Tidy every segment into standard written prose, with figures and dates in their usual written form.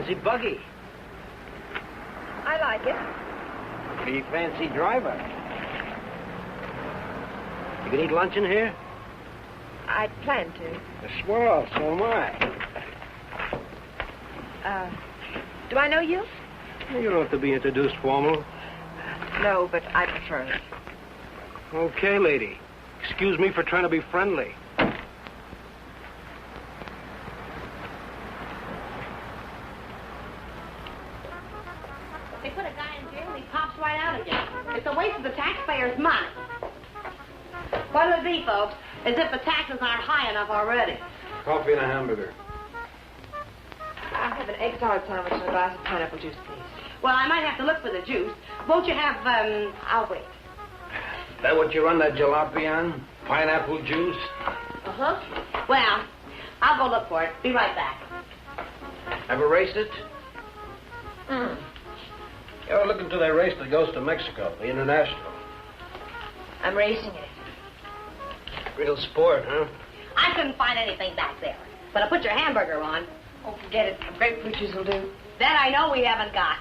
fancy buggy. I like it. Pretty fancy driver. You can eat lunch in here? I plan to. Swell, so am I. Do I know you? You don't have to be introduced formal. No, but I prefer it. Okay, lady. Excuse me for trying to be friendly. They put a guy in jail and he pops right out again. It's a waste of the taxpayers' money. What'll it be, folks? As if the taxes aren't high enough already. Coffee and a hamburger. I'll have an egg salad sandwich and a glass of pineapple juice, please. Well, I might have to look for the juice. Won't you have, I'll wait. That what you run that jalopy on? Pineapple juice? Uh-huh. Well, I'll go look for it. Be right back. Ever raced it? Mm. You ought to look into that race that goes to Mexico, the International. I'm racing it. Real sport, huh? I couldn't find anything back there. But I put your hamburger on. Oh, forget it. Grapefruit juice will do. That I know we haven't got.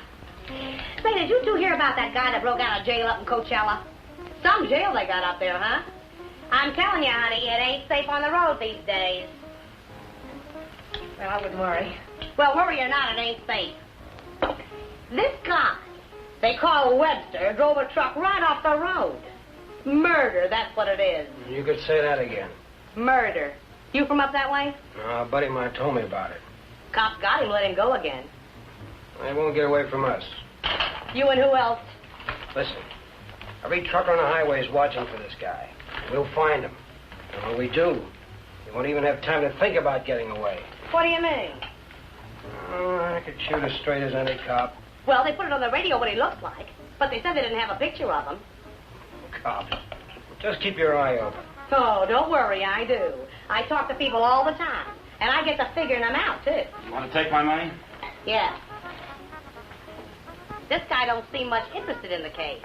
Say, did you two hear about that guy that broke out of jail up in Coachella? Some jail they got up there, huh? I'm telling you, honey, it ain't safe on the road these days. Well, I wouldn't worry. Well, worry or not, it ain't safe. This guy, they call Webster, drove a truck right off the road. Murder, that's what it is. You could say that again. Murder. You from up that way? No, a buddy of mine told me about it. Cops got him, let him go again. They won't get away from us. You and who else? Listen, every trucker on the highway is watching for this guy. We'll find him. And when we do, he won't even have time to think about getting away. What do you mean? Oh, I could shoot as straight as any cop. Well, they put it on the radio what he looks like, but they said they didn't have a picture of him. Cop. Just keep your eye open. Oh, don't worry, I do. I talk to people all the time, and I get to figuring them out, too. You want to take my money? Yeah. This guy don't seem much interested in the case.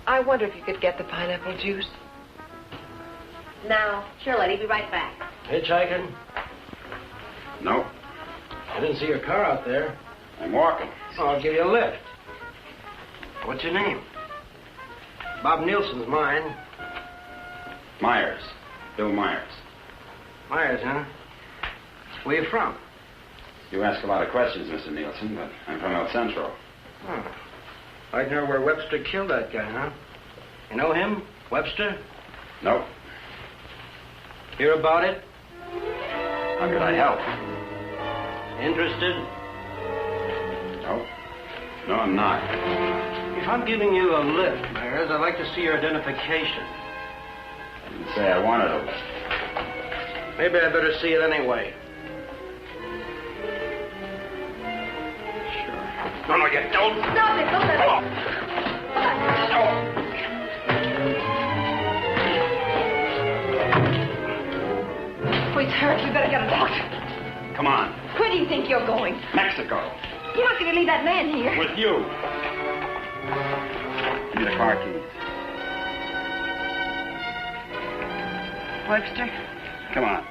I wonder if you could get the pineapple juice. Now, sure, lady, be right back. Hitchhiking? No. I didn't see your car out there. I'm walking. Oh, I'll give you a lift. What's your name? Bob Nielsen's mine. Myers. Bill Myers. Myers, huh? Where you from? You ask a lot of questions, Mr. Nielsen, but I'm from El Centro. Oh. I'd know where Webster killed that guy, huh? You know him? Webster? Nope. Hear about it? How could I help? Interested? No. No, I'm not. If I'm giving you a lift, Myers, I'd like to see your identification. I didn't say I wanted a lift. Maybe I better see it anyway. Sure. No, you don't. Stop it, don't let it. Oh, he's hurt. We better get a doctor. Come on. Where do you think you're going? Mexico. You're not going to leave that man here. With you. Give me the car keys. Webster? Come on.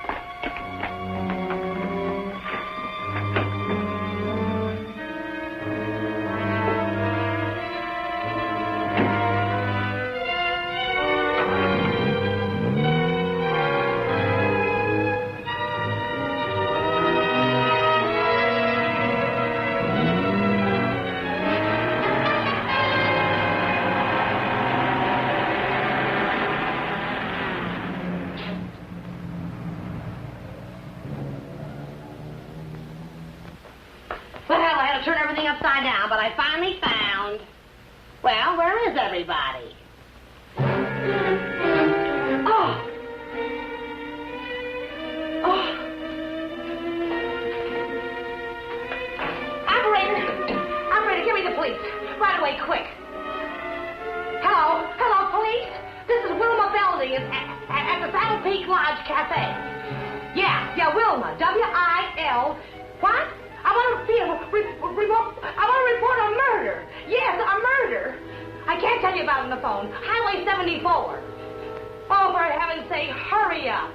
Turn everything upside down, but I finally found... Well, where is everybody? Oh! Oh! Operator, give me the police. Right away, quick. Hello? Hello, police? This is Wilma Belding at the Saddle Peak Lodge Cafe. Yeah, Wilma. W-I-L... What? I want to report a murder. Yes, a murder. I can't tell you about it on the phone. Highway 74. Oh, for heaven's sake, hurry up.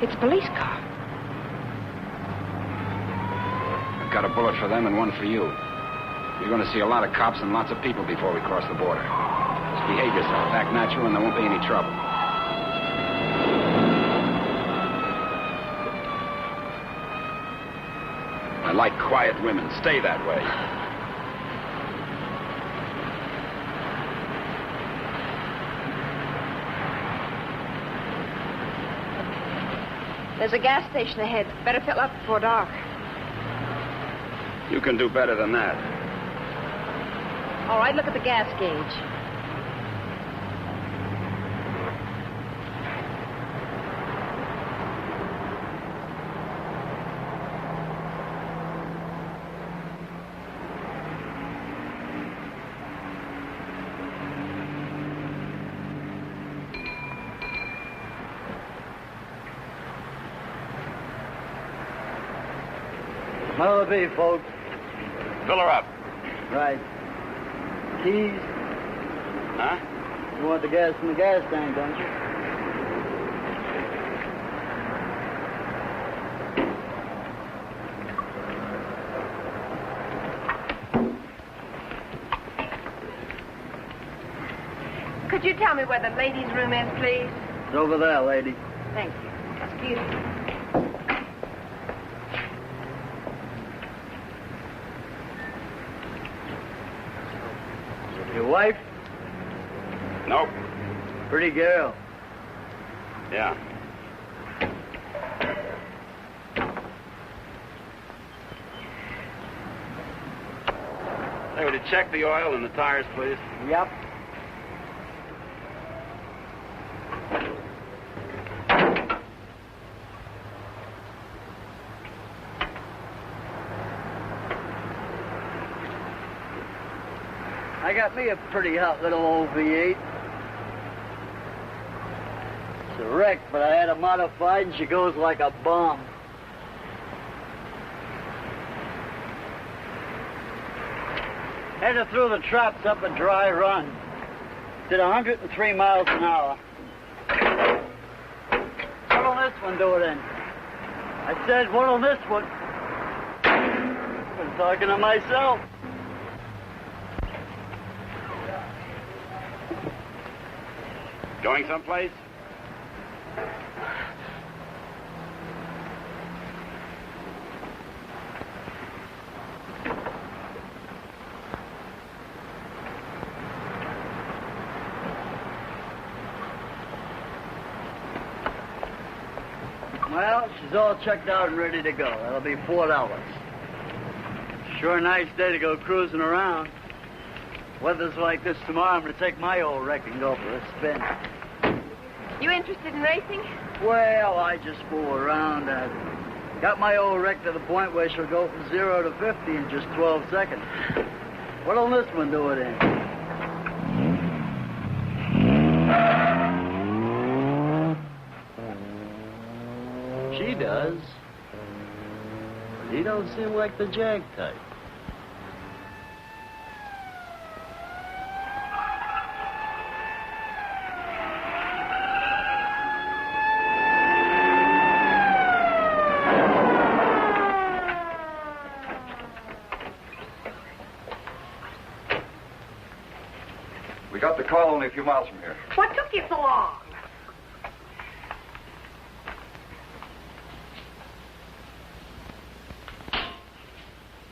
It's a police car. I've got a bullet for them and one for you. You're going to see a lot of cops and lots of people before we cross the border. Just behave yourself, act natural, and there won't be any trouble. I like quiet women. Stay that way. There's a gas station ahead. Better fill up before dark. You can do better than that. All right, look at the gas gauge. What'll it be, folks? Fill her up. Right. Keys? Huh? You want the gas from the gas tank, don't you? Could you tell me where the ladies' room is, please? It's over there, lady. Thank you. Excuse me. Your wife? Nope. Pretty girl. Yeah. Hey, would you check the oil and the tires, please? Yep. I got me a pretty hot little old V8. It's a wreck, but I had her modified and she goes like a bomb. Headed through the traps up a dry run. Did 103 miles an hour. What'll this one do it in? I said, what'll this one? I'm talking to myself. Going someplace? Well, she's all checked out and ready to go. That'll be $4. Sure a nice day to go cruising around. Weather's like this tomorrow, I'm going to take my old wreck and go for a spin. You interested in racing? Well, I just fool around. Got my old wreck to the point where she'll go from 0 to 50 in just 12 seconds. What'll this one do it in? She does. But he don't seem like the Jag type. We got the call only a few miles from here. What took you so long?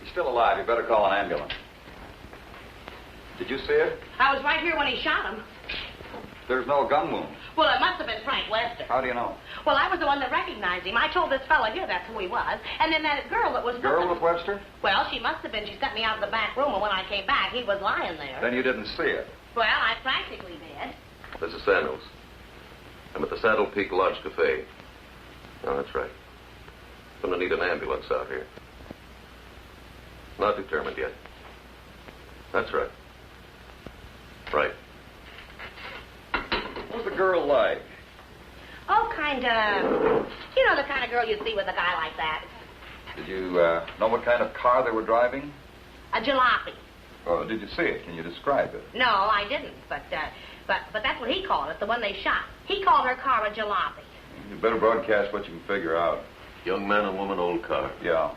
He's still alive. You better call an ambulance. Did you see it? I was right here when he shot him. There's no gun wound. Well, it must have been Frank Lester. How do you know? Well, I was the one that recognized him. I told this fella here that's who he was. And then that girl that was... Girl with Webster? Well, she must have been. She sent me out of the back room, and when I came back, he was lying there. Then you didn't see it. Well, I practically did. This is Samuels. I'm at the Saddle Peak Lodge Cafe. Oh, that's right. I'm going to need an ambulance out here. Not determined yet. That's right. Right. What was the girl like? Oh, kind of... You know, the kind of girl you'd see with a guy like that. Did you know what kind of car they were driving? A jalopy. Oh, did you see it? Can you describe it? No, I didn't. But that's what he called it, the one they shot. He called her car a jalopy. You better broadcast what you can figure out. Young man and woman, old car. Yeah.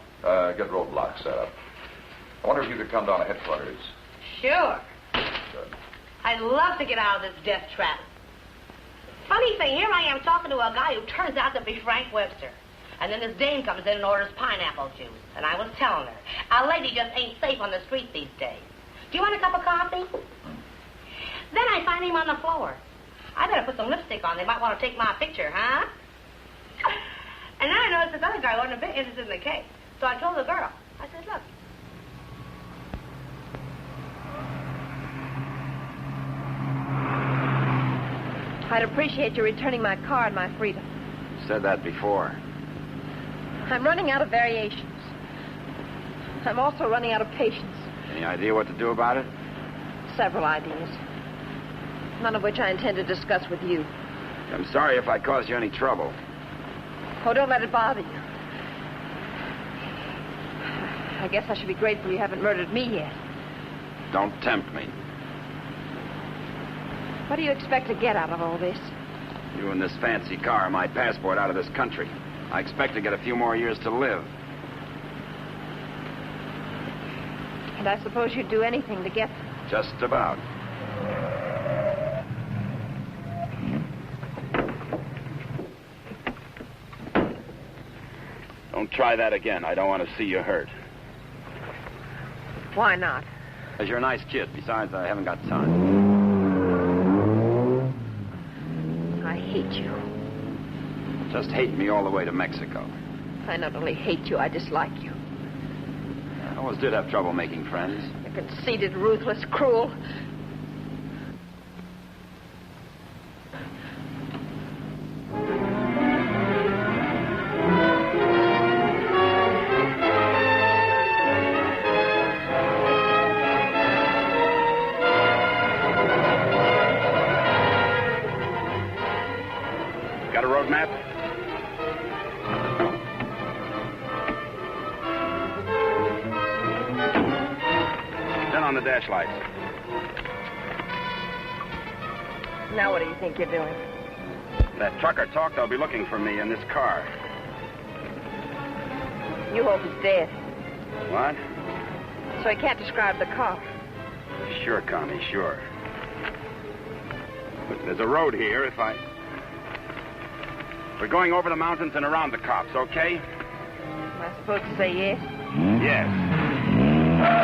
Get roadblocks set up. I wonder if you could come down to headquarters. Sure. Good. I'd love to get out of this death trap. Funny thing, here I am talking to a guy who turns out to be Frank Webster. And then this dame comes in and orders pineapple juice. And I was telling her, a lady just ain't safe on the street these days. Do you want a cup of coffee? Then I find him on the floor. I better put some lipstick on. They might want to take my picture, huh? And then I noticed this other guy wasn't a bit interested in the case. So I told the girl. I said, look. I'd appreciate you returning my car and my freedom. Said that before. I'm running out of variations. I'm also running out of patience. Any idea what to do about it? Several ideas. None of which I intend to discuss with you. I'm sorry if I caused you any trouble. Oh, don't let it bother you. I guess I should be grateful you haven't murdered me yet. Don't tempt me. What do you expect to get out of all this? You and this fancy car are my passport out of this country. I expect to get a few more years to live. And I suppose you'd do anything to get them. Just about. Don't try that again. I don't want to see you hurt. Why not? Because you're a nice kid. Besides, I haven't got time. I hate you. Just hate me all the way to Mexico. I not only hate you, I dislike you. I always did have trouble making friends. You're conceited, ruthless, cruel. Got a road map? Turn on the dash lights. Now what do you think you're doing? That trucker talked they'll be looking for me in this car. You hope he's dead, What? so he can't describe the car. Sure, Connie, sure. Look, there's a road here We're going over the mountains and around the cops, okay? Am I supposed to say yes? Yes.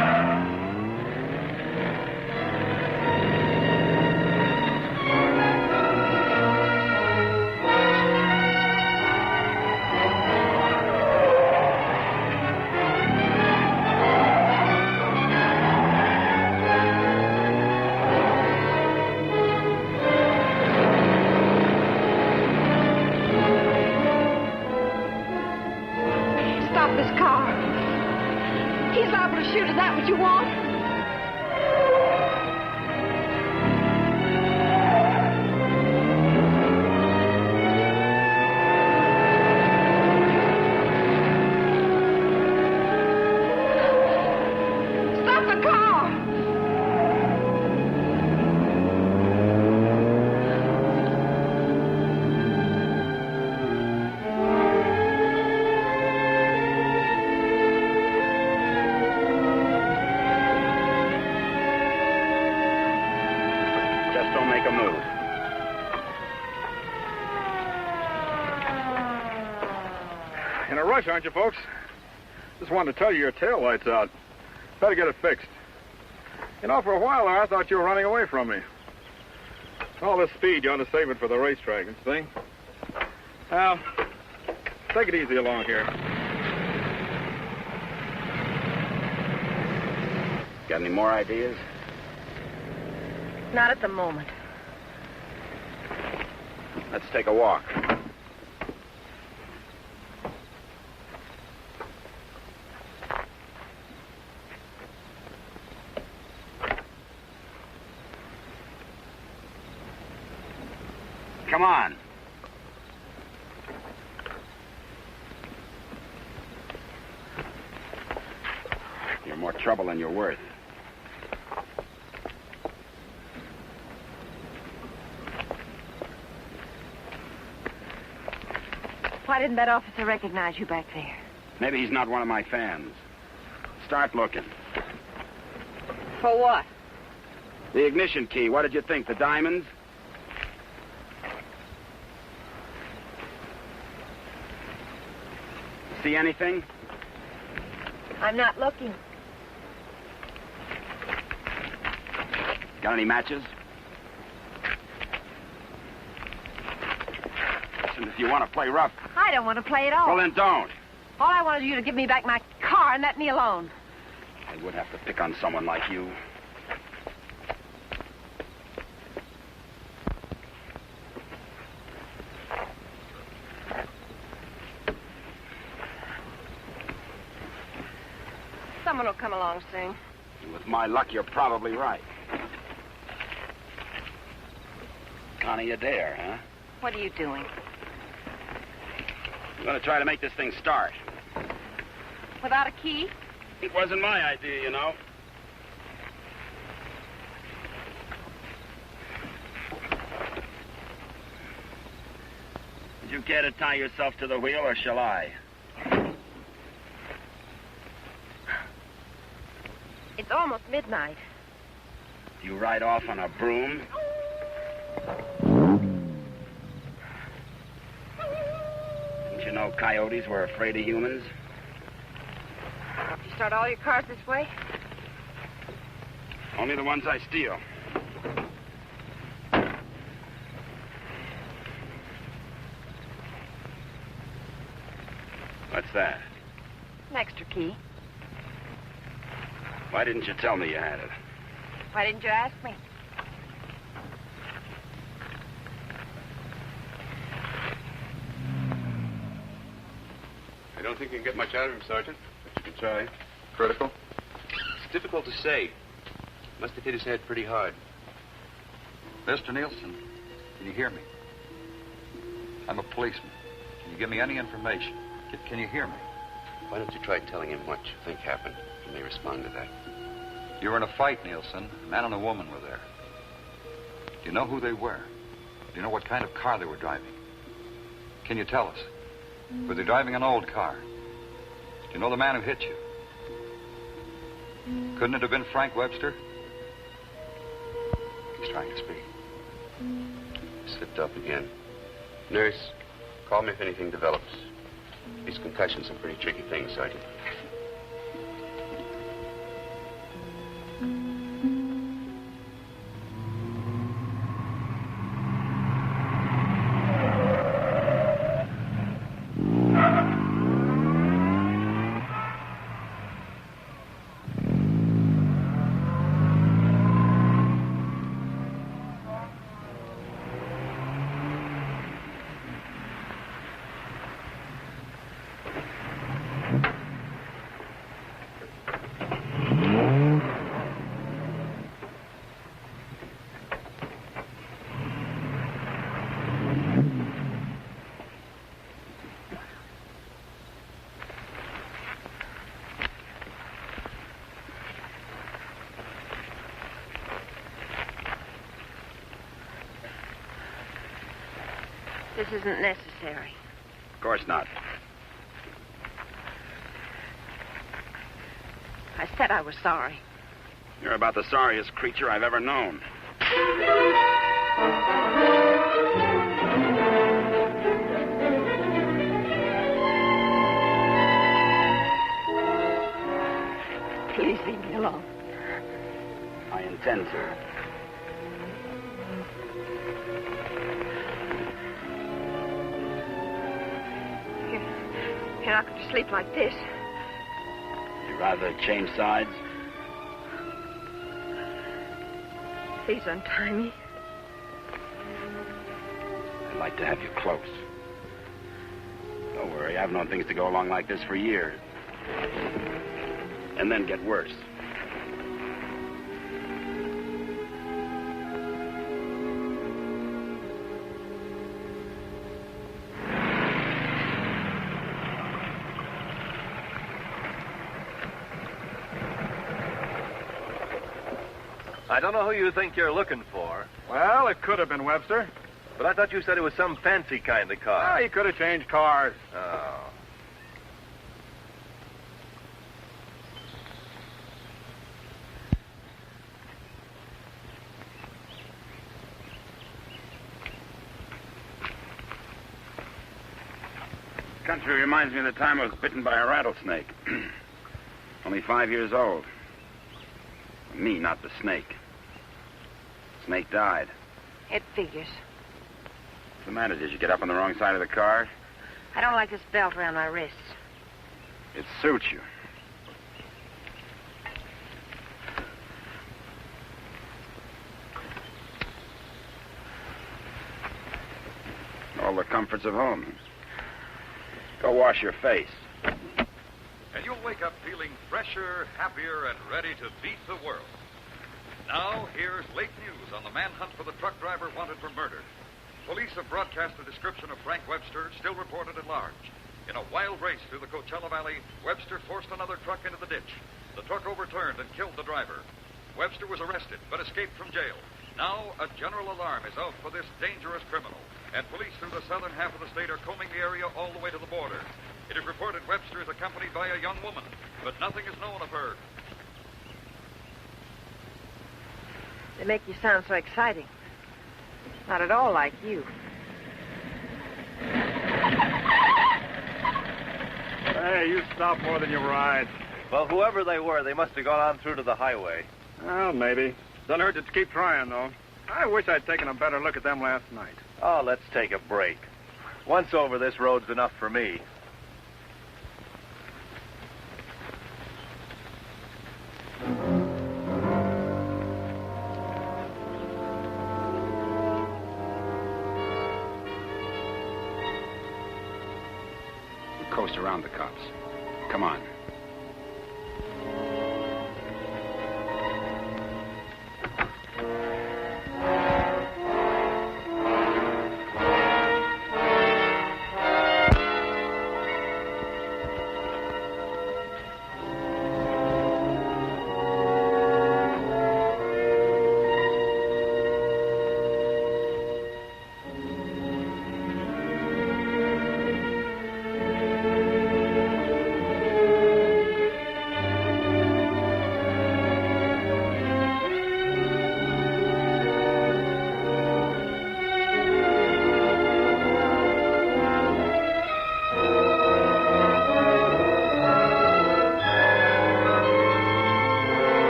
Stop this car. He's liable to shoot. Is that what you want? Stop the car! Just don't make a move. In a rush, aren't you, folks? Just wanted to tell you your tail light's out. Better get it fixed. You know, for a while there, I thought you were running away from me. All this speed, you ought to save it for the racetrack and thing. Now, take it easy along here. Got any more ideas? Not at the moment. Let's take a walk. Come on. You're more trouble than you're worth. Why didn't that officer recognize you back there? Maybe he's not one of my fans. Start looking. For what? The ignition key, what did you think? The diamonds? See anything? I'm not looking. Got any matches? Listen, if you want to play rough... I don't want to play at all. Well, then don't. All I wanted you to give me back my car and let me alone. I would have to pick on someone like you. Someone will come along soon. With my luck, you're probably right. Connie, you dare, huh? What are you doing? I'm going to try to make this thing start. Without a key? It wasn't my idea, you know. Did you care to tie yourself to the wheel, or shall I? It's almost midnight. Do you ride off on a broom? Didn't you know coyotes were afraid of humans? You start all your cars this way? Only the ones I steal. What's that? An extra key. Why didn't you tell me you had it? Why didn't you ask me? I don't think you can get much out of him, Sergeant, but you can try. Critical? It's difficult to say. Must have hit his head pretty hard. Mr. Nielsen, can you hear me? I'm a policeman. Can you give me any information? Can you hear me? Why don't you try telling him what you think happened? He may respond to that. You were in a fight, Nielsen. A man and a woman were there. Do you know who they were? Do you know what kind of car they were driving? Can you tell us? Were they driving an old car? Do you know the man who hit you? Couldn't it have been Frank Webster? He's trying to speak. He slipped up again. Nurse, call me if anything develops. These concussions are pretty tricky things, Sergeant. This isn't necessary. Of course not. I said I was sorry. You're about the sorriest creature I've ever known. Please leave me alone. I intend to. You're not going to sleep like this. You'd rather change sides? Please untie me. I'd like to have you close. Don't worry, I've known things to go along like this for years. And then get worse. I don't know who you think you're looking for. Well, it could have been Webster. But I thought you said it was some fancy kind of car. Ah, he could have changed cars. Oh. Country reminds me of the time I was bitten by a rattlesnake. Only 5 years old. Me, not the snake. Snake died. It figures. What's the matter? Did you get up on the wrong side of the car? I don't like this belt around my wrists. It suits you. All the comforts of home. Go wash your face. And you'll wake up feeling fresher, happier, and ready to beat the world. Now, here's late news on the manhunt for the truck driver wanted for murder. Police have broadcast a description of Frank Webster, still reported at large. In a wild race through the Coachella Valley, Webster forced another truck into the ditch. The truck overturned and killed the driver. Webster was arrested, but escaped from jail. Now, a general alarm is out for this dangerous criminal, and police through the southern half of the state are combing the area all the way to the border. It is reported Webster is accompanied by a young woman, but nothing is known of her. They make you sound so exciting. Not at all like you. Hey, you stop more than you ride. Well, whoever they were, they must have gone on through to the highway. Well, maybe. Doesn't hurt to keep trying, though. I wish I'd taken a better look at them last night. Oh, let's take a break. Once over, this road's enough for me. We coast around the cops. Come on.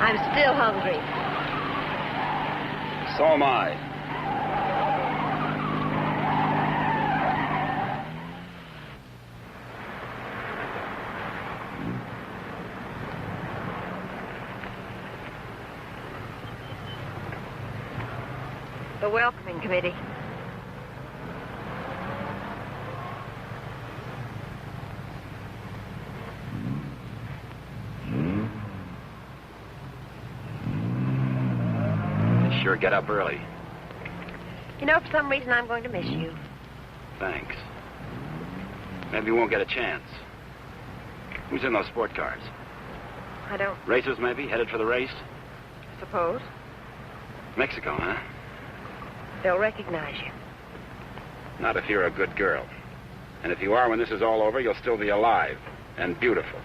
I'm still hungry. So am I. The welcoming committee. They sure get up early. You know, for some reason, I'm going to miss you. Thanks. Maybe we won't get a chance. Who's in those sport cars? I don't Racers, maybe? Headed for the race? suppose. Mexico, huh? They'll recognize you. Not if you're a good girl. And if you are, when this is all over, you'll still be alive and beautiful.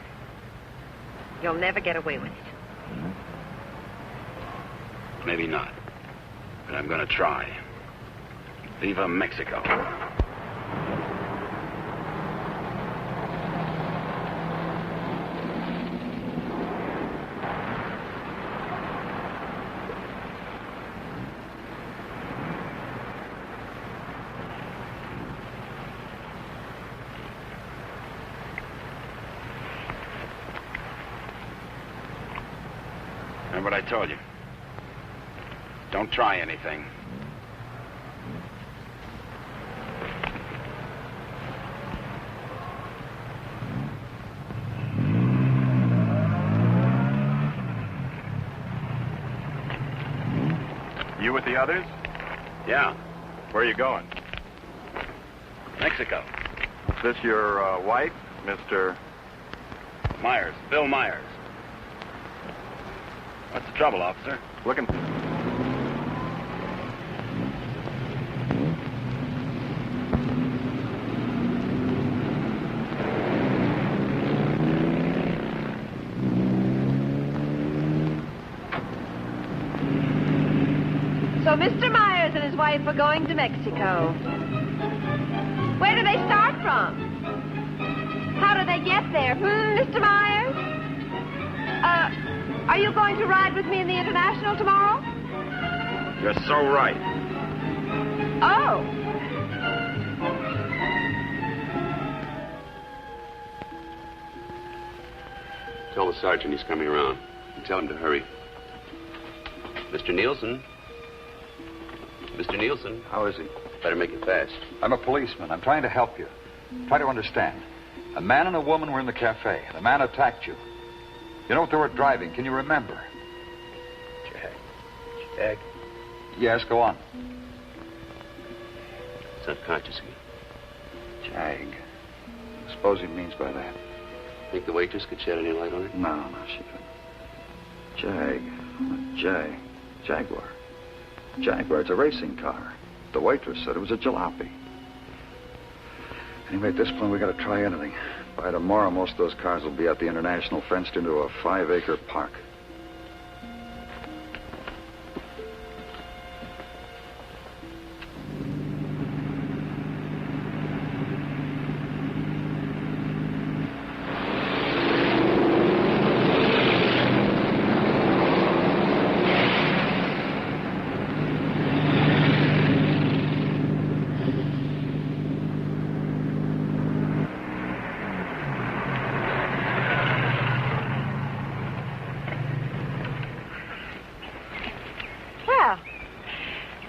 You'll never get away with it. Maybe not. But I'm going to try. Viva Mexico. Remember what I told you? Don't try anything. You with the others? Yeah, Where are you going? Mexico. Is this your wife, Mr. Myers, Bill Myers. What's the trouble, officer? Looking... So Mr. Myers and his wife are going to Mexico. Where do they start from? How do they get there? Mr. Myers? Are you going to ride with me in the International tomorrow? You're so right. Oh. Tell the sergeant he's coming around. And tell him to hurry. Mr. Nielsen? Mr. Nielsen? How is he? Better make it fast. I'm a policeman. I'm trying to help you. Try to understand. A man and a woman were in the cafe. The man attacked you. You know what they were driving? Can you remember? Jag. Yes, go on. It's unconscious again. Jag. I suppose he means by that. Think the waitress could shed any light on it? No, she couldn't. Jag. Jaguar. Jaguar, it's a racing car. The waitress said it was a jalopy. Anyway, at this point, we got to try anything. By tomorrow, most of those cars will be at the International, fenced into a 5-acre park.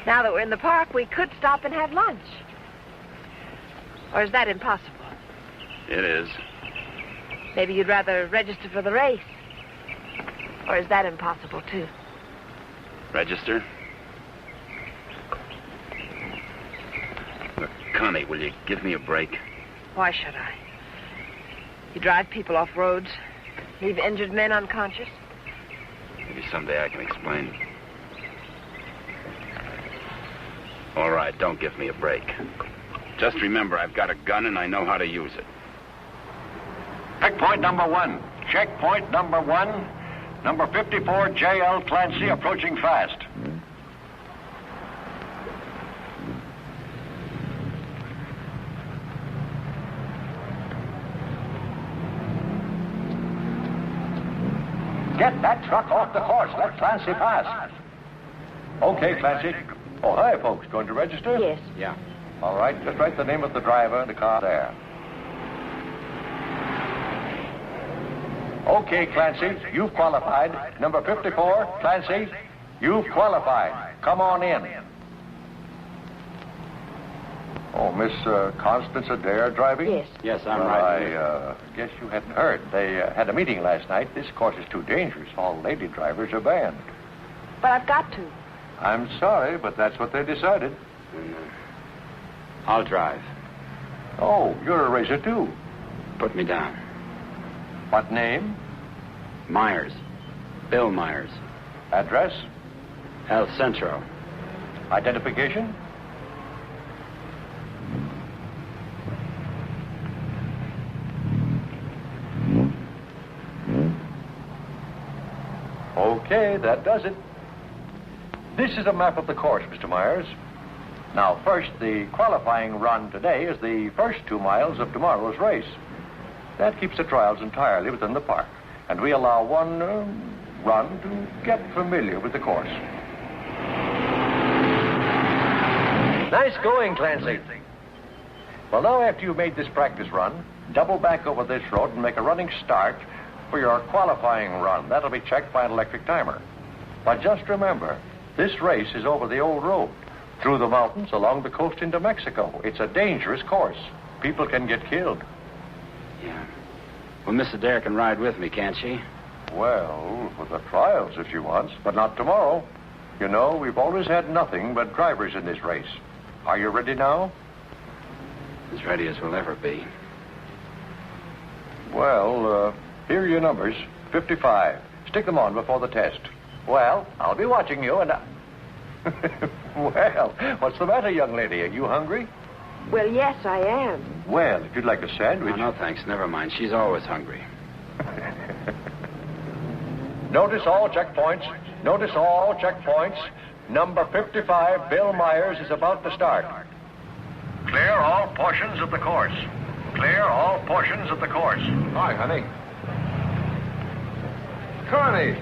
Now that we're in the park, we could stop and have lunch. Or is that impossible? It is. Maybe you'd rather register for the race. Or is that impossible, too? Register? Look, Connie, will you give me a break? Why should I? You drive people off roads, leave injured men unconscious. Maybe someday I can explain. All right, don't give me a break. Just remember, I've got a gun and I know how to use it. Checkpoint number 1. Checkpoint number 1. Number 54, J.L. Clancy, approaching fast. Get that truck off the course. Let Clancy pass. Okay, Clancy. Oh, hi, folks. Going to register? Yes. Yeah. All right, just write the name of the driver and the car there. Okay, Clancy, you've qualified. Number 54, Clancy, you've qualified. Come on in. Oh, Miss Constance Adair driving? Yes. Yes, I'm well, right. I guess you hadn't heard. They had a meeting last night. This course is too dangerous. All lady drivers are banned. But I've got to. I'm sorry, but that's what they decided. I'll drive. Oh, you're a racer, too. Put me down. What name? Myers. Bill Myers. Address? El Centro. Identification? Okay, that does it. This is a map of the course, Mr. Myers. Now, first, the qualifying run today is the first 2 miles of tomorrow's race. That keeps the trials entirely within the park, and we allow one run to get familiar with the course. Nice going, Clancy. Well, now, after you've made this practice run, double back over this road and make a running start for your qualifying run. That'll be checked by an electric timer. But just remember, This race is over the old road, through the mountains, along the coast into Mexico. It's a dangerous course. People can get killed. Yeah. Well, Miss Adair can ride with me, can't she? Well, for the trials if she wants, but not tomorrow. You know, we've always had nothing but drivers in this race. Are you ready now? As ready as we'll ever be. Well, here are your numbers. 55. Stick them on before the test. Well, I'll be watching you and Well, what's the matter, young lady? Are you hungry? Well, yes, I am. Well, if you'd like a sandwich... No, thanks. Never mind. She's always hungry. Notice all checkpoints. Notice all checkpoints. Number 55, Bill Myers, is about to start. Clear all portions of the course. Clear all portions of the course. Hi, honey. Connie!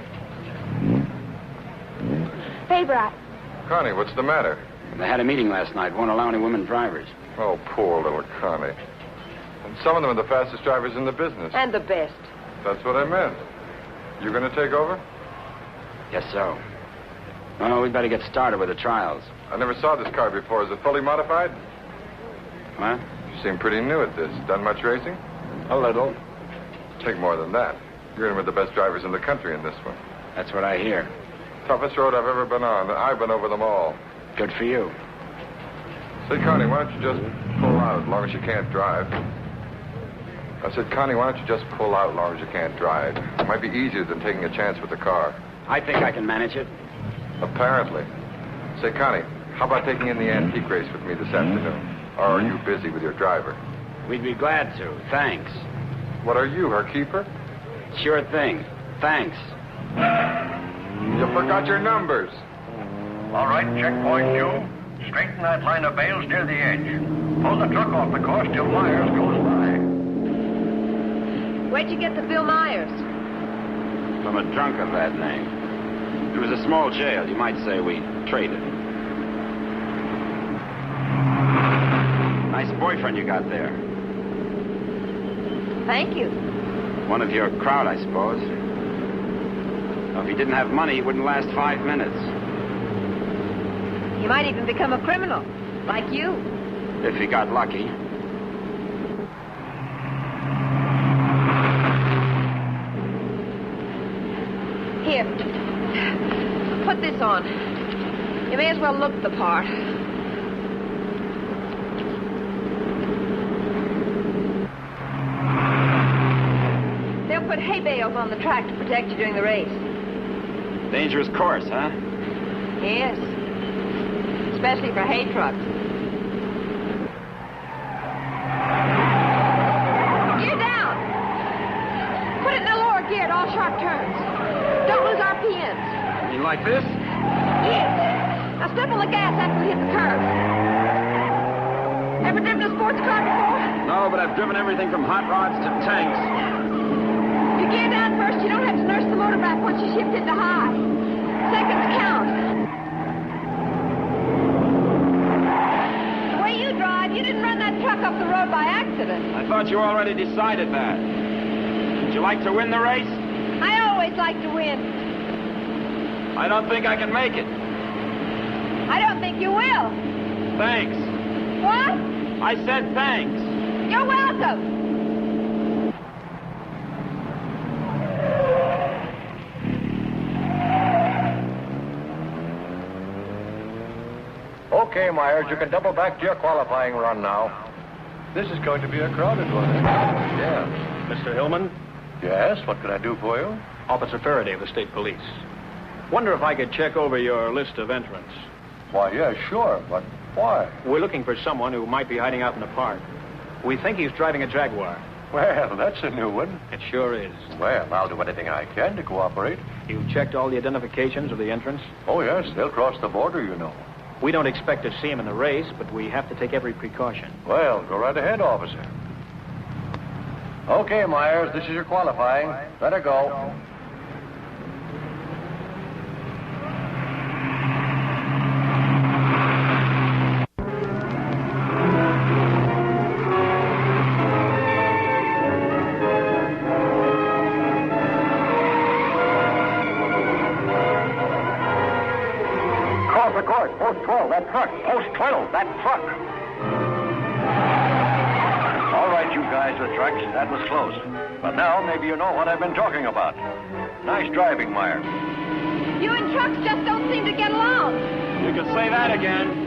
Favor, Connie, what's the matter? They had a meeting last night. Won't allow any women drivers. Oh, poor little Connie. And some of them are the fastest drivers in the business. And the best. That's what I meant. You going to take over? Guess so. Well, we'd better get started with the trials. I never saw this car before. Is it fully modified? What? You seem pretty new at this. Done much racing? A little. Take more than that. You're in with the best drivers in the country in this one. That's what I hear. Toughest road I've ever been on. I've been over them all. Good for you. Say, Connie, why don't you just pull out as long as you can't drive? I said, Connie, why don't you just pull out as long as you can't drive? It might be easier than taking a chance with the car. I think I can manage it. Apparently. Say, Connie, how about taking in the antique race with me this afternoon? Or are you busy with your driver? We'd be glad to. Thanks. What are you, her keeper? Sure thing. Thanks. You forgot your numbers. All right, checkpoint two. Straighten that line of bales near the edge. Pull the truck off the course till Myers goes by. Where'd you get the Bill Myers? From a drunk of that name. It was a small jail. You might say we traded. Nice boyfriend you got there. Thank you. One of your crowd, I suppose. Now, if he didn't have money, he wouldn't last 5 minutes. He might even become a criminal, like you. If he got lucky. Here. Put this on. You may as well look the part. They'll put hay bales on the track to protect you during the race. Dangerous course, huh? Yes. Especially for hay trucks. Gear down! Put it in the lower gear at all sharp turns. Don't lose RPMs. You like this? Yes. Now step on the gas after we hit the curve. Ever driven a sports car before? No, but I've driven everything from hot rods to tanks. You gear down first, you don't have to nurse the motor back once you shift into high. Seconds count. The way you drive, you didn't run that truck off the road by accident. I thought you already decided that. Would you like to win the race? I always like to win. I don't think I can make it. I don't think you will. Thanks. What? I said thanks. You're welcome. Okay, Myers, you can double back to your qualifying run now. This is going to be a crowded one. Yes. Mr. Hillman? Yes, what can I do for you? Officer Faraday of the State Police. Wonder if I could check over your list of entrants. Why, yeah, sure, but why? We're looking for someone who might be hiding out in the park. We think he's driving a Jaguar. Well, that's a new one. It sure is. Well, I'll do anything I can to cooperate. You checked all the identifications of the entrants? Oh, yes, they'll cross the border, you know. We don't expect to see him in the race, but we have to take every precaution. Well, go right ahead, officer. Okay, Myers, this is your qualifying. Better go. off the course. Post 12, that truck. Post 12, that truck. All right, you guys with trucks, that was close. But now maybe you know what I've been talking about. Nice driving, Meyer. You and trucks just don't seem to get along. You can say that again.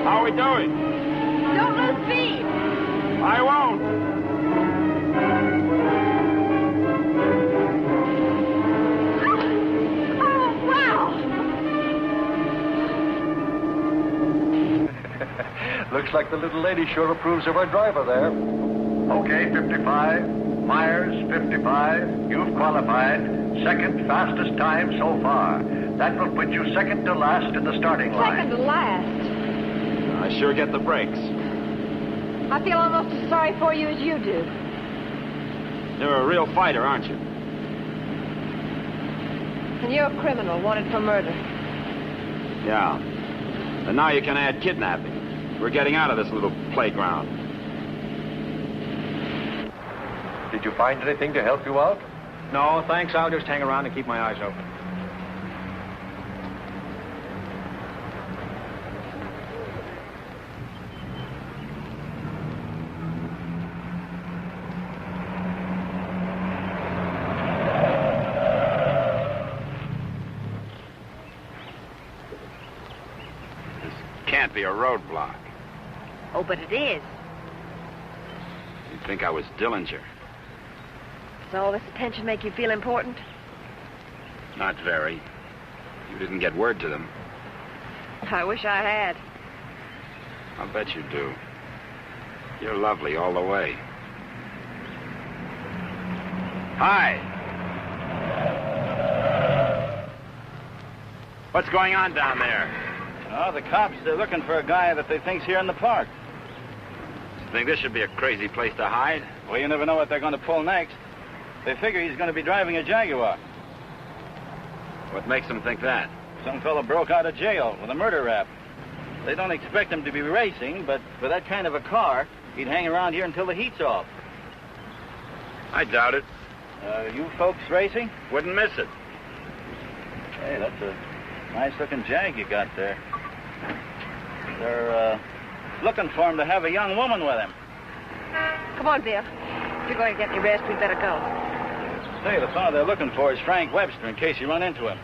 How are we doing? Don't lose speed. I won't. Oh, wow. Looks like the little lady sure approves of our driver there. Okay, 55. Myers, 55. You've qualified. Second fastest time so far. That will put you second to last in the starting line. Second to last. I sure get the breaks. I feel almost as sorry for you as you do. You're a real fighter, aren't you? And you're a criminal wanted for murder. Yeah. And now you can add kidnapping. We're getting out of this little playground. Did you find anything to help you out? No, thanks. I'll just hang around and keep my eyes open. This can't be a roadblock. Oh, but it is. You'd think I was Dillinger. Does all this attention make you feel important? Not very. You didn't get word to them. I wish I had. I'll bet you do. You're lovely all the way. Hi. What's going on down there? Oh, the cops, they're looking for a guy that they think's here in the park. You think this should be a crazy place to hide? Well, you never know what they're going to pull next. They figure he's going to be driving a Jaguar. What makes them think that? Some fellow broke out of jail with a murder rap. They don't expect him to be racing, but for that kind of a car, he'd hang around here until the heat's off. I doubt it. You folks racing? Wouldn't miss it. Hey, that's a nice-looking Jag you got there. They're looking for him to have a young woman with him. Come on, Bill. If you're going to get any rest, we'd better go. Say, the fellow they're looking for is Frank Webster, in case you run into him.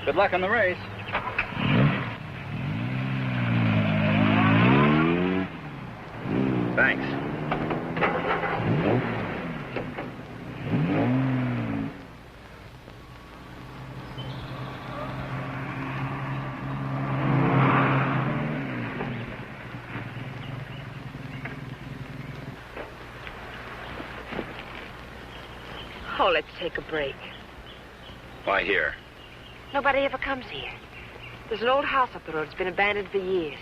Good luck on the race. Thanks. Oh, let's take a break. Why here? Nobody ever comes here. There's an old house up the road. It's been abandoned for years.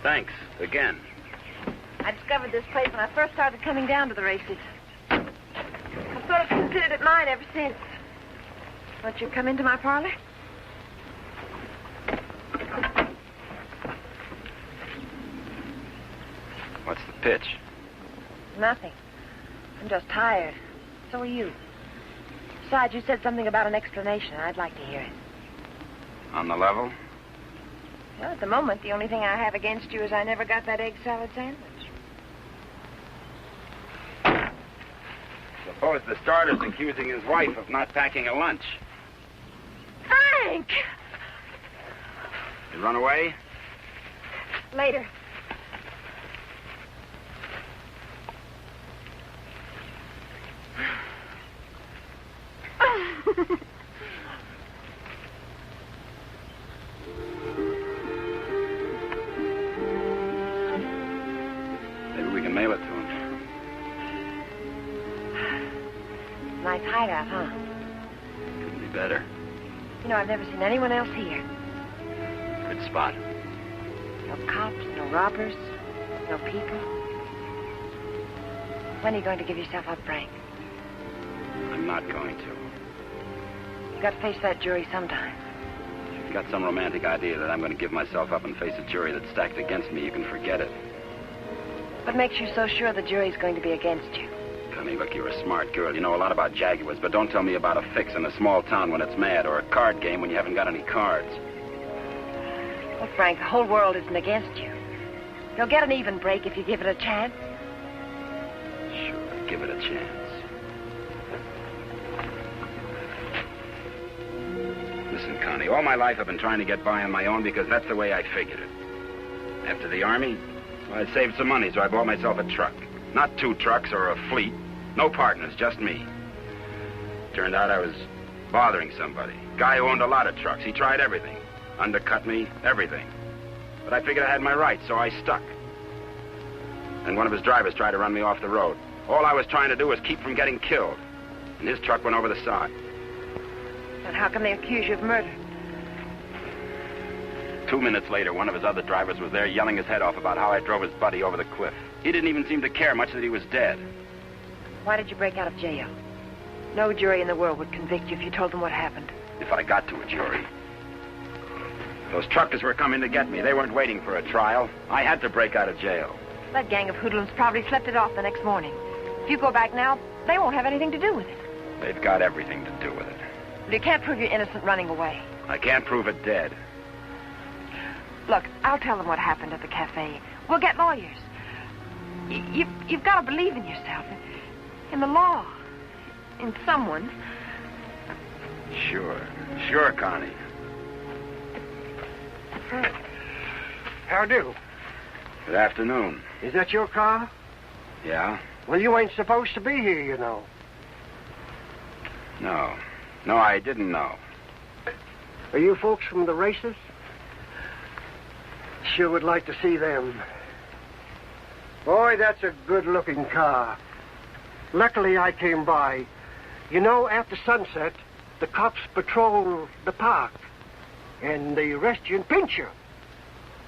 Thanks, again. I discovered this place when I first started coming down to the races. I've sort of considered it mine ever since. Won't you come into my parlor? What's the pitch? Nothing. I'm just tired. So are you. Besides, you said something about an explanation. I'd like to hear it. On the level? Well, at the moment, the only thing I have against you is I never got that egg salad sandwich. Suppose the starter's accusing his wife of not packing a lunch. Frank! You run away? Later. can mail it to him. Nice hideout, huh? Couldn't be better. You know, I've never seen anyone else here. Good spot. No cops, no robbers, no people. When are you going to give yourself up, Frank? I'm not going to. You got to face that jury sometime. If you've got some romantic idea that I'm going to give myself up and face a jury that's stacked against me, you can forget it. What makes you so sure the jury's going to be against you? Connie, look, you're a smart girl. You know a lot about Jaguars, but don't tell me about a fix in a small town when it's mad or a card game when you haven't got any cards. Well, Frank, the whole world isn't against you. You'll get an even break if you give it a chance. Sure, give it a chance. Listen, Connie, all my life I've been trying to get by on my own because that's the way I figured it. After the Army, well, I saved some money, so I bought myself a truck. Not 2 trucks or a fleet. No partners, just me. Turned out I was bothering somebody. Guy who owned a lot of trucks. He tried everything. Undercut me, everything. But I figured I had my rights, so I stuck. And one of his drivers tried to run me off the road. All I was trying to do was keep from getting killed. And his truck went over the side. And how can they accuse you of murder? 2 minutes later, one of his other drivers was there yelling his head off about how I drove his buddy over the cliff. He didn't even seem to care much that he was dead. Why did you break out of jail? No jury in the world would convict you if you told them what happened. If I got to a jury. Those truckers were coming to get me. They weren't waiting for a trial. I had to break out of jail. That gang of hoodlums probably slept it off the next morning. If you go back now, they won't have anything to do with it. They've got everything to do with it. But you can't prove you're innocent running away. I can't prove it dead. Look, I'll tell them what happened at the cafe. We'll get lawyers. You've got to believe in yourself, in the law, in someone. Sure, Connie. How do? Good afternoon. Is that your car? Yeah? Well, you ain't supposed to be here, you know. No, I didn't know. Are you folks from the races? Sure would like to see them. Boy, that's a good-looking car. Luckily, I came by. You know, after sunset, the cops patrol the park. And they arrest you and pinch you.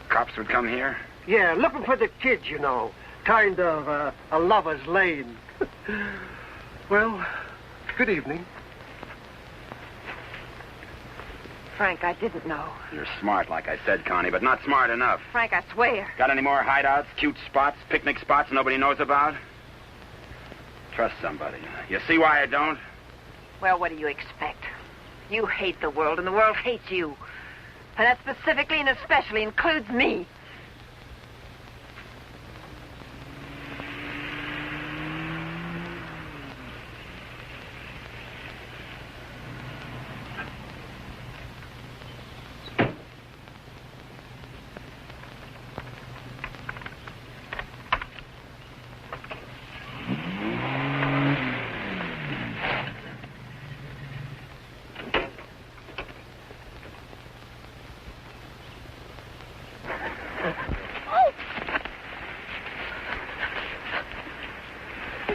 Cops would come here? Yeah, looking for the kids, you know. Kind of a lover's lane. Well, good evening. Frank, I didn't know. You're smart, like I said, Connie, but not smart enough. Frank, I swear. Got any more hideouts, cute spots, picnic spots nobody knows about? Trust somebody. You see why I don't? Well, what do you expect? You hate the world, and the world hates you. And that specifically and especially includes me.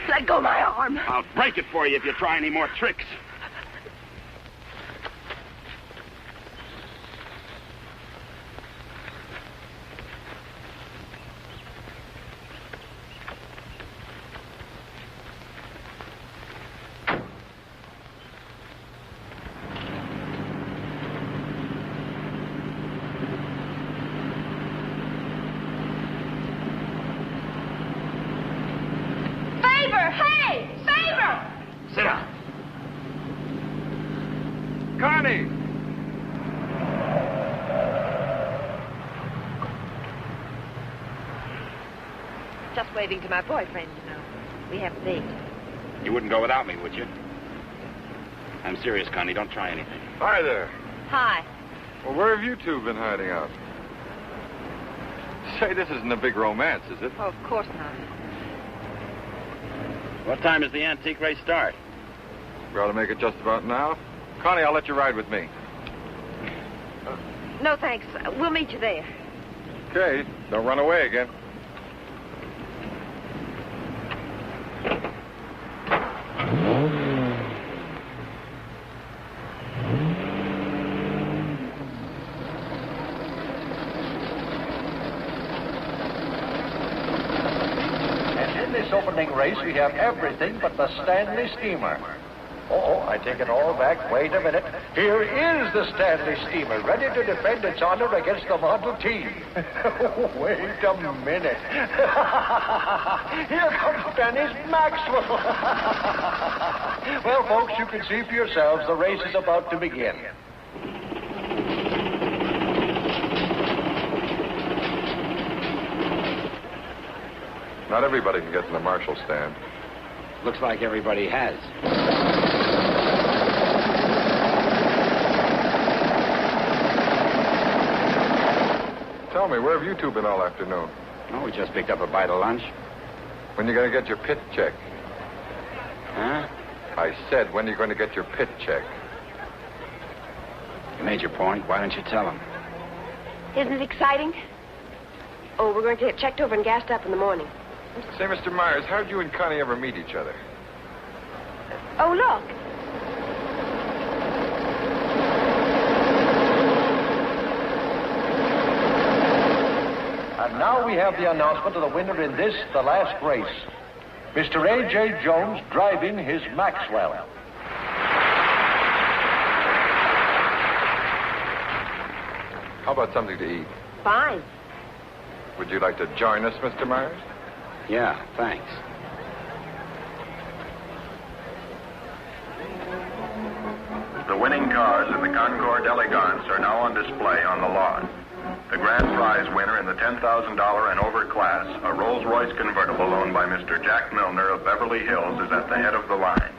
Let go my arm. I'll break it for you if you try any more tricks. Hey! Favor! Sit down. Connie! Just waving to my boyfriend, you know. We have a date. You wouldn't go without me, would you? I'm serious, Connie. Don't try anything. Hi there. Hi. Well, where have you two been hiding out? Say, this isn't a big romance, is it? Oh, of course not. What time does the antique race start? We ought to make it just about now. Connie, I'll let you ride with me. No, thanks. We'll meet you there. Okay, don't run away again. this opening race, we have everything but the Stanley Steamer. Oh, I take it all back. Wait a minute. Here is the Stanley Steamer, ready to defend its honor against the Model T. Wait a minute. Here comes Dennis Maxwell. Well, folks, you can see for yourselves the race is about to begin. Not everybody can get in the marshal stand. Looks like everybody has. Tell me, where have you two been all afternoon? Oh, we just picked up a bite of lunch. When you going to get your pit check? Huh? I said, when are you going to get your pit check? You made your point. Why don't you tell him? Isn't it exciting? Oh, we're going to get checked over and gassed up in the morning. Say, Mr. Myers, how'd you and Connie ever meet each other? Oh, look. And now we have the announcement of the winner in this, the last race. Mr. A.J. Jones driving his Maxwell. How about something to eat? Fine. Would you like to join us, Mr. Myers? Yeah, thanks. The winning cars in the Concord Elegance are now on display on the lawn. The grand prize winner in the $10,000 and over class, a Rolls-Royce convertible owned by Mr. Jack Milner of Beverly Hills, is at the head of the line.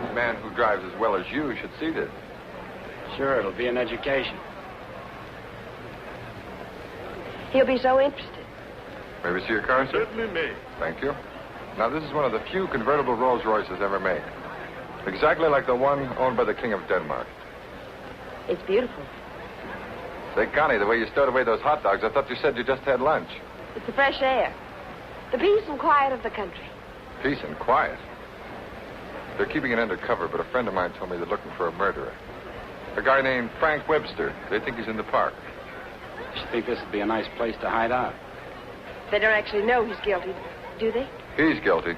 A man who drives as well as you should see this. Sure, it'll be an education. He'll be so interested. May we see your car, sir? Certainly may. Thank you. Now, this is one of the few convertible Rolls Royces ever made. Exactly like the one owned by the King of Denmark. It's beautiful. Say, Connie, the way you stowed away those hot dogs, I thought you said you just had lunch. It's the fresh air. The peace and quiet of the country. Peace and quiet. They're keeping it undercover, but a friend of mine told me they're looking for a murderer. A guy named Frank Webster. They think he's in the park. You think this would be a nice place to hide out? They don't actually know he's guilty, do they? He's guilty.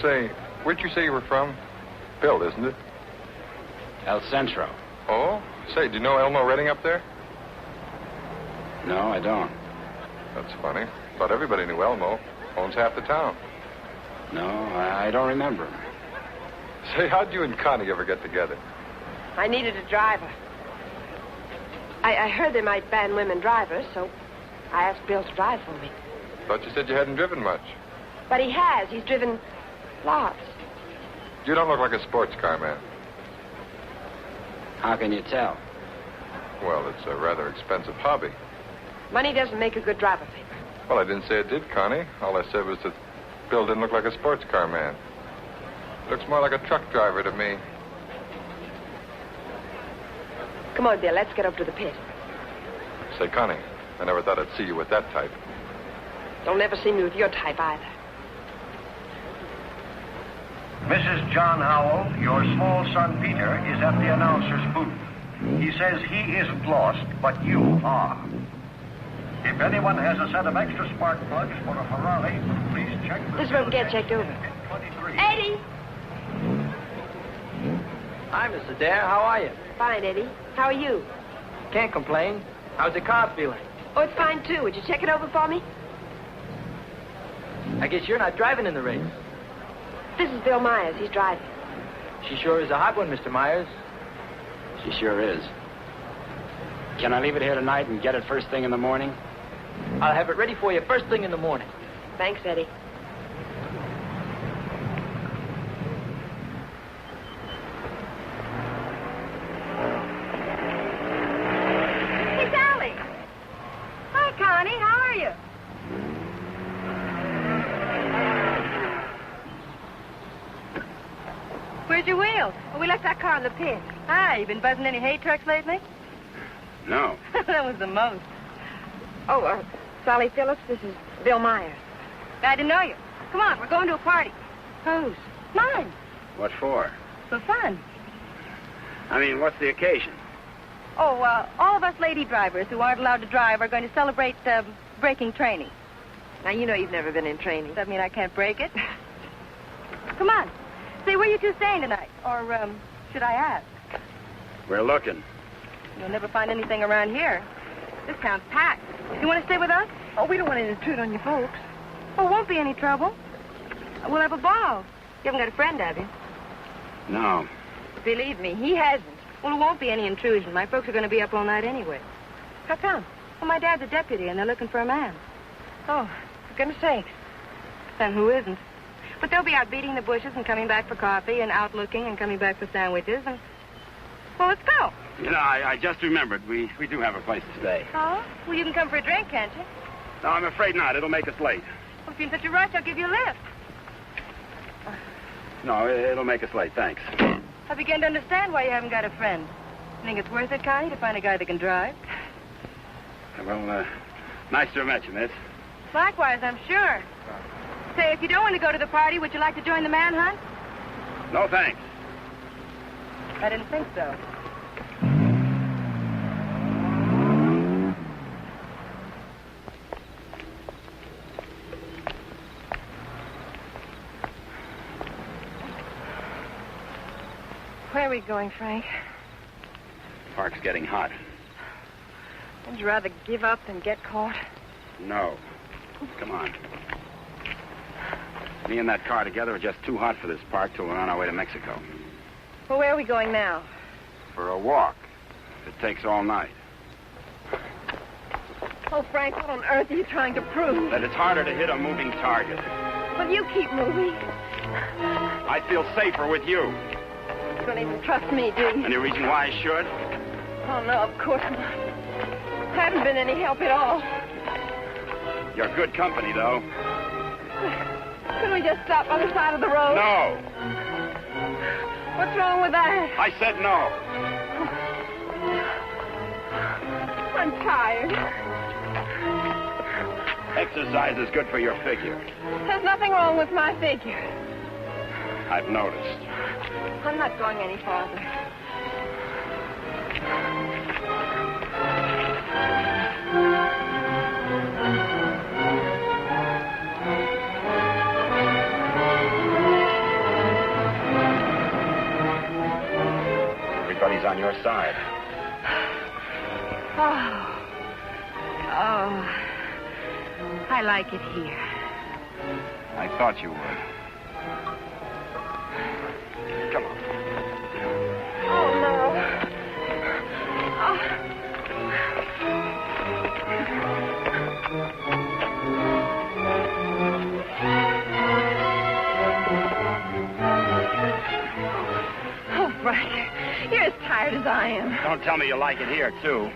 Say, where'd you say you were from? Bill, isn't it? El Centro. Oh? Say, do you know Elmo Redding up there? No, I don't. That's funny. Thought everybody knew Elmo. Owns half the town. No, I don't remember him. Say, how'd you and Connie ever get together? I needed a driver. I heard they might ban women drivers, so I asked Bill to drive for me. Thought you said you hadn't driven much. But he has. He's driven lots. You don't look like a sports car man. How can you tell? Well, it's a rather expensive hobby. Money doesn't make a good driver, Faber. Well, I didn't say it did, Connie. All I said was that Bill didn't look like a sports car man. Looks more like a truck driver to me. Come on, Bill. Let's get up to the pit. Say, Connie, I never thought I'd see you with that type. Don't ever see me with your type either. Mrs. John Howell, your small son Peter is at the announcer's booth. He says he isn't lost, but you are. If anyone has a set of extra spark plugs for a Ferrari, please check the... This is where we get checked over. Eddie! Hi, Mr. Dare. How are you? Fine, Eddie. How are you? Can't complain. How's the car feeling? Oh, it's fine, too. Would you check it over for me? I guess you're not driving in the race. This is Bill Myers. He's driving. She sure is a hot one, Mr. Myers. She sure is. Can I leave it here tonight and get it first thing in the morning? I'll have it ready for you first thing in the morning. Thanks, Eddie. Hey, Sally. Hi, Connie. How are you? Where's your wheels? Well, we left that car in the pit. Hi, you been buzzing any hay trucks lately? No. That was the most. Oh, Sally Phillips, this is Bill Myers. Glad to know you. Come on, we're going to a party. Whose? Mine. What for? For fun. I mean, what's the occasion? Oh, all of us lady drivers who aren't allowed to drive are going to celebrate breaking training. Now, you know you've never been in training. Does that mean I can't break it? Come on. Say, where you two staying tonight? Or, should I ask? We're looking. You'll never find anything around here. This town's packed. You want to stay with us? Oh, we don't want to intrude on you folks. Oh, won't be any trouble. We'll have a ball. You haven't got a friend, have you? No. Believe me, he hasn't. Well, it won't be any intrusion. My folks are going to be up all night anyway. How come? Well, my dad's a deputy, and they're looking for a man. Oh, for goodness sakes. Then who isn't? But they'll be out beating the bushes and coming back for coffee and out looking and coming back for sandwiches and... Well, let's go. You know, I just remembered we do have a place to stay. Oh? Well, you can come for a drink, can't you? No, I'm afraid not. It'll make us late. Well, if you're in such a rush, I'll give you a lift. No, it'll make us late. Thanks. I begin to understand why you haven't got a friend. Think it's worth it, Connie, to find a guy that can drive? Well, nice to have met you, miss. Likewise, I'm sure. Say, if you don't want to go to the party, would you like to join the manhunt? No, thanks. I didn't think so. Where are we going, Frank? Park's getting hot. Would you rather give up than get caught? No. Come on. Me and that car together are just too hot for this park till we're on our way to Mexico. Well, where are we going now? For a walk. It takes all night. Oh, Frank, what on earth are you trying to prove? That it's harder to hit a moving target. Well, you keep moving. I feel safer with you. You don't even trust me, do you? Any reason why I should? Oh, no, of course not. Haven't been any help at all. You're good company, though. Couldn't we just stop on the side of the road? No. What's wrong with that? I said no. I'm tired. Exercise is good for your figure. There's nothing wrong with my figure. I've noticed. I'm not going any farther. Everybody's on your side. Oh, I like it here. I thought you would. Come on. Oh, no. Oh, Frank, you're as tired as I am. Don't tell me you like it here, too.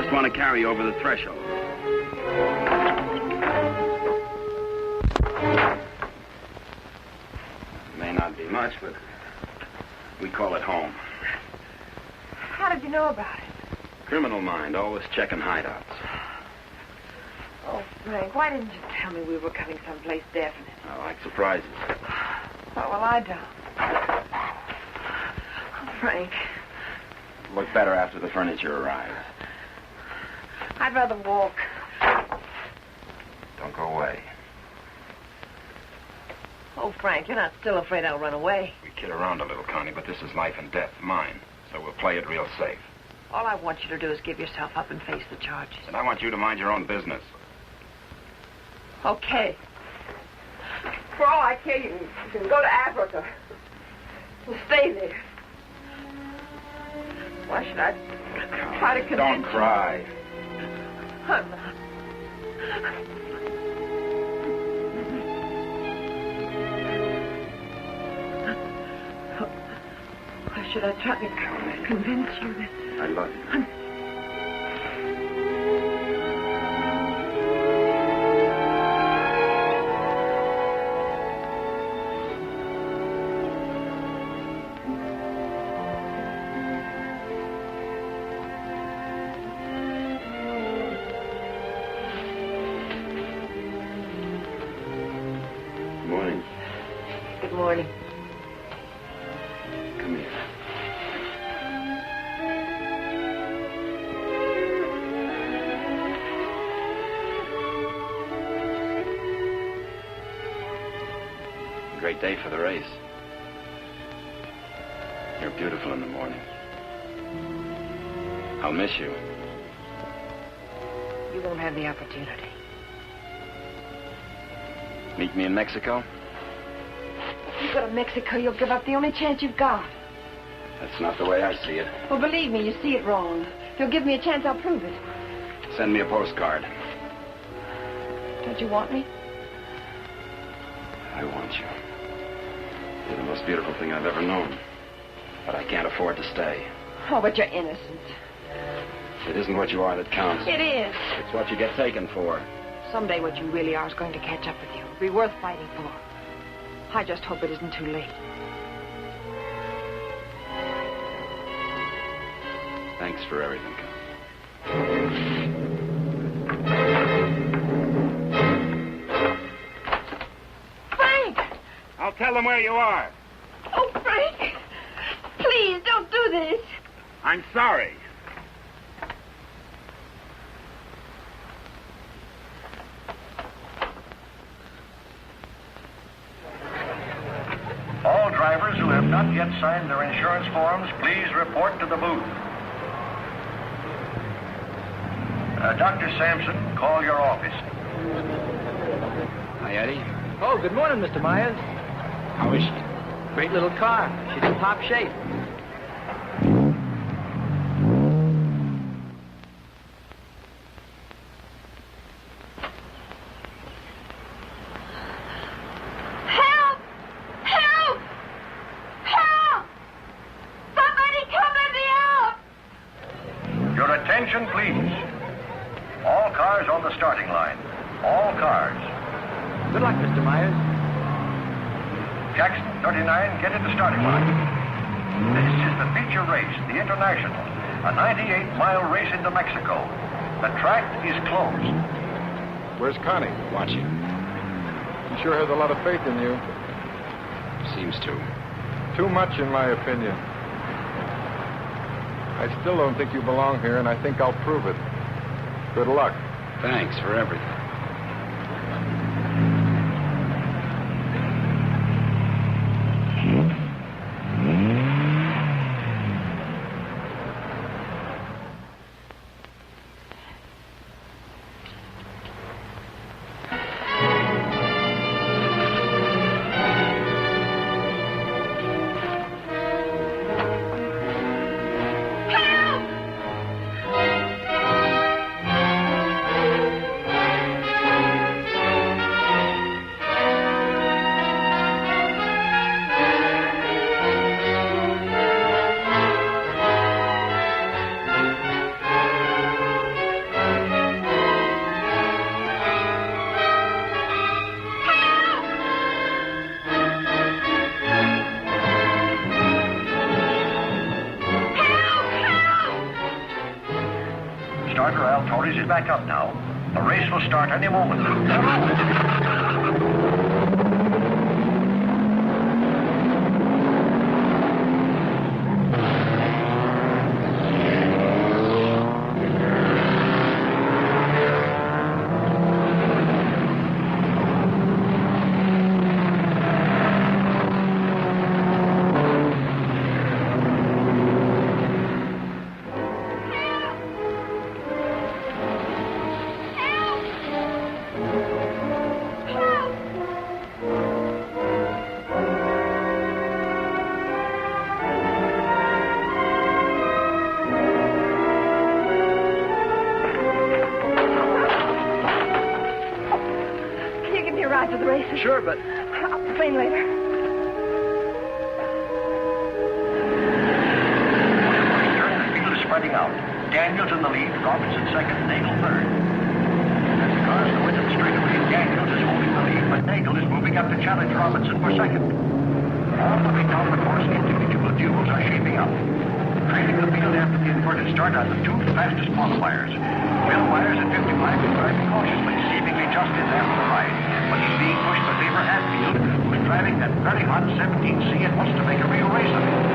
I want to carry over the threshold. It may not be much, but we call it home. How did you know about it? Criminal mind, always checking hideouts. Oh, Frank, why didn't you tell me we were coming someplace definite? I like surprises. Oh, well, I don't. Oh, Frank. Look better after the furniture arrives. I'd rather walk. Don't go away. Oh, Frank, you're not still afraid I'll run away. We kid around a little, Connie, but this is life and death, mine. So we'll play it real safe. All I want you to do is give yourself up and face the charges. And I want you to mind your own business. Okay. For all I care, you can go to Africa. And stay there. Why should I try to convince Don't you? cry. I'm not. Why should I try to convince you that... I love you. Good morning. Come here. Great day for the race. You're beautiful in the morning. I'll miss you. You won't have the opportunity. Meet me in Mexico? You go to Mexico, you'll give up the only chance you've got. That's not the way I see it. Well, believe me, you see it wrong. If you'll give me a chance, I'll prove it. Send me a postcard. Don't you want me? I want you. You're the most beautiful thing I've ever known. But I can't afford to stay. Oh, but you're innocent. It isn't what you are that counts. It is. It's what you get taken for. Someday what you really are is going to catch up with you. It'll be worth fighting for. I just hope it isn't too late. Thanks for everything. Frank! I'll tell them where you are. Oh, Frank! Please, don't do this. I'm sorry. All drivers who have not yet signed their insurance forms, please report to the booth. Dr. Sampson, call your office. Hi, Eddie. Oh, good morning, Mr. Myers. How is she? Great little car. She's in top shape. Help! Help! Help! Somebody come let me out! Your attention, please. All cars on the starting line. All cars. Good luck, Mr. Myers. Jackson, 39, get to the starting line. This is the feature race, the International, a 98-mile race into Mexico. The track is closed. Where's Connie? Watching. She sure has a lot of faith in you. Seems to. Too much, in my opinion. I still don't think you belong here, and I think I'll prove it. Good luck. Thanks for everything. Starter Al Torres is back up now. The race will start any moment. To the races. Sure, but... I'll complain later. The field is spreading out. Daniels in the lead, Robinson second, Nagel third. As the cars go into the straightaway, Daniels is holding the lead, but Nagel is moving up to challenge Robinson for second. All looking down the course, individual duels are shaping up. Trailing the field after the inverted start are the two fastest qualifiers. Bill Myers at 55 is driving cautiously, seemingly just in after the ride. But he's being pushed by Lever Hatfield, who's driving that very hot 17C and wants to make a real race of it.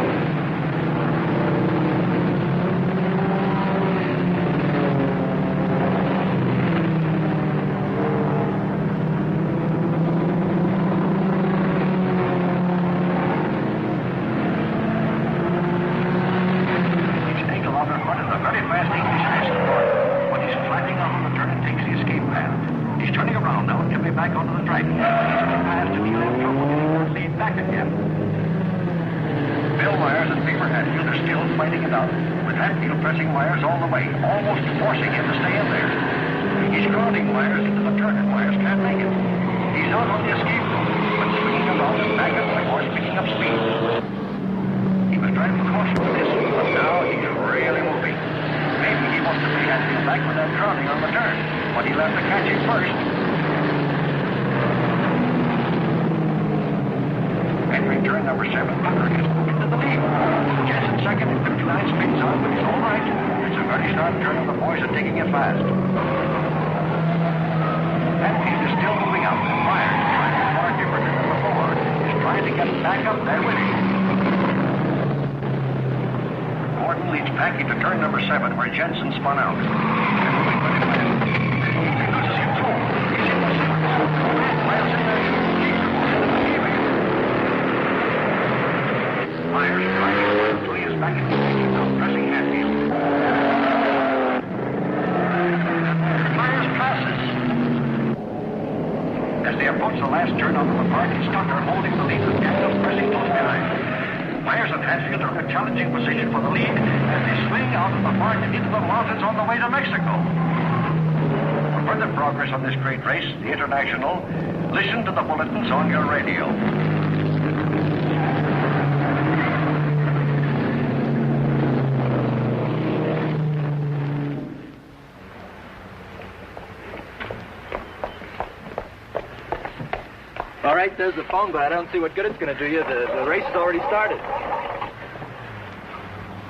Pressing Myers all the way, almost forcing him to stay in there. He's crowding Myers into the turn, and Myers can't make it. He's out on the escape route, but swinging around and back up the horse, picking up speed. He was driving cautiously this week, but now he's really moving. Maybe he wants to pay Hatfield back with that crowding on the turn, but he'll have to catch him first. Entering turn number 7, Bucker is into the lead. Jensen second, 59 spins out, but he's all right. It's a very sharp turn, and the boys are taking it fast. Hatfield is still moving out. Myers, trying to far different than before, is trying to get back up there with him. Gordon leads Packy to turn number 7, where Jensen spun out. They're moving very fast. He loses him too. He's in the center. Myers in there. Myers driving until he is back in the lead, now pressing Hatfield. Myers passes. As they approach the last turn onto the park, Stucker holding the lead with Daniels pressing close behind. Myers and Hatfield are in a challenging position for the lead as they swing out of the park and into the mountains on the way to Mexico. For further progress on this great race, the International, listen to the bulletins on your radio. All right, there's the phone, but I don't see what good it's going to do you. The race has already started.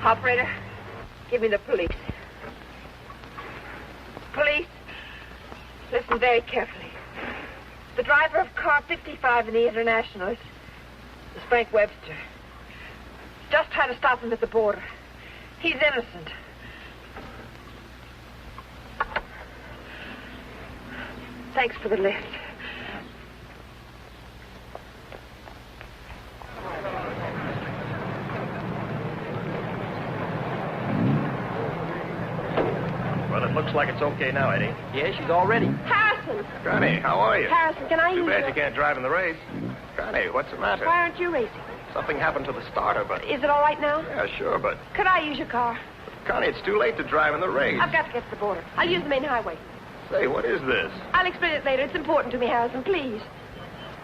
Operator, give me the police. Police, listen very carefully. The driver of car 55 in the International is Frank Webster. Just tried to stop him at the border. He's innocent. Thanks for the lift. Well, it looks like it's okay now, Eddie. Yeah, she's all ready. Harrison! Connie, how are you? Harrison, can I use Too bad your... you can't drive in the race. Connie, what's the matter? Why aren't you racing? Something happened to the starter, but... Is it all right now? Yeah, sure, but... Could I use your car? Connie, it's too late to drive in the race. I've got to get to the border. I'll use the main highway. Say, what is this? I'll explain it later. It's important to me, Harrison. Please.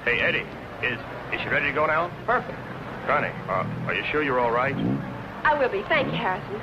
Hey, Eddie, is she ready to go now? Perfect. Connie, are you sure you're all right? I will be. Thank you, Harrison.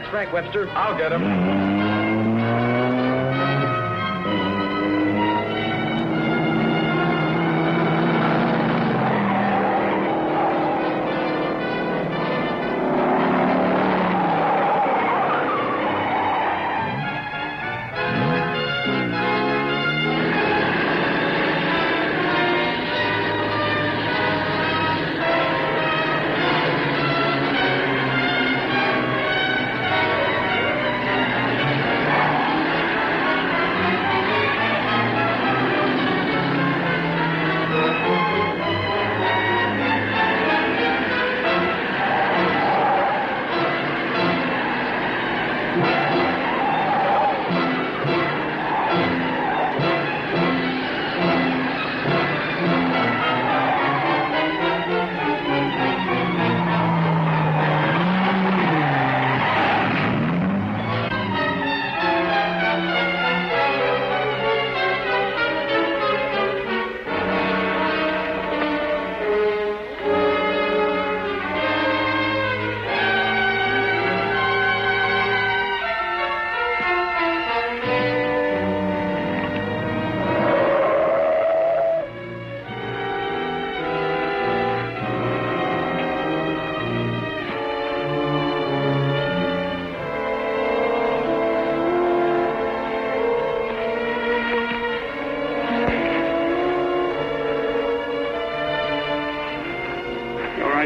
That's Frank Webster. I'll get him.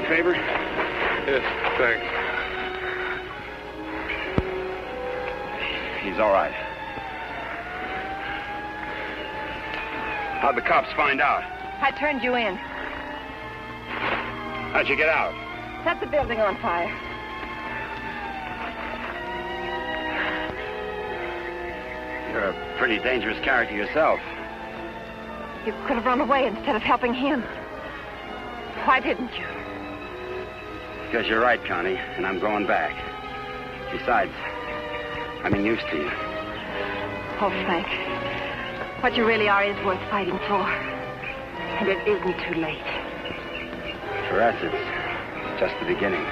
Favor? Yes, thanks. He's all right. How'd the cops find out? I turned you in. How'd you get out? Set the building on fire. You're a pretty dangerous character yourself. You could have run away instead of helping him. Why didn't you? Because you're right, Connie, and I'm going back. Besides, I'm used to you. Oh, Frank. What you really are is worth fighting for. And it isn't too late. For us, it's just the beginning.